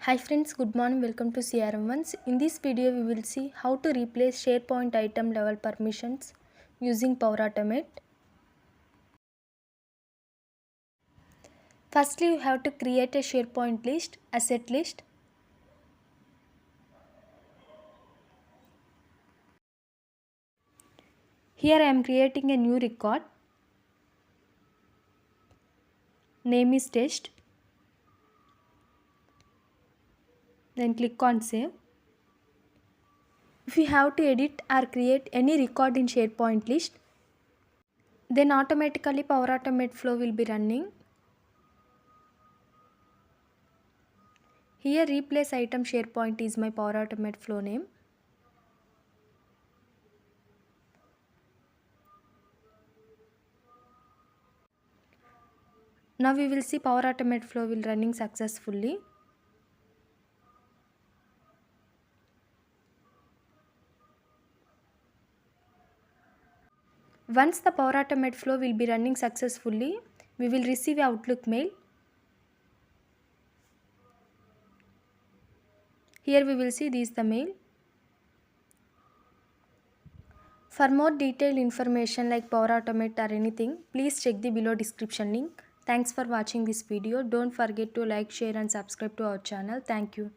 Hi friends, good morning. Welcome to CRM1s. In this video, we will see how to replace SharePoint item level permissions using Power Automate. Firstly, you have to create a SharePoint list, asset list. Here I am creating a new record. Name is test. Then click on save. If you have to edit or create any record in SharePoint list, then automatically Power Automate flow will be running. Here replace item SharePoint is my Power Automate flow name. Now we will see Power Automate flow will running successfully. Once the Power Automate flow will be running successfully, we will receive an Outlook mail. Here we will see this the mail. For more detailed information like Power Automate or anything, please check the below description link. Thanks for watching this video. Don't forget to like, share and subscribe to our channel. Thank you.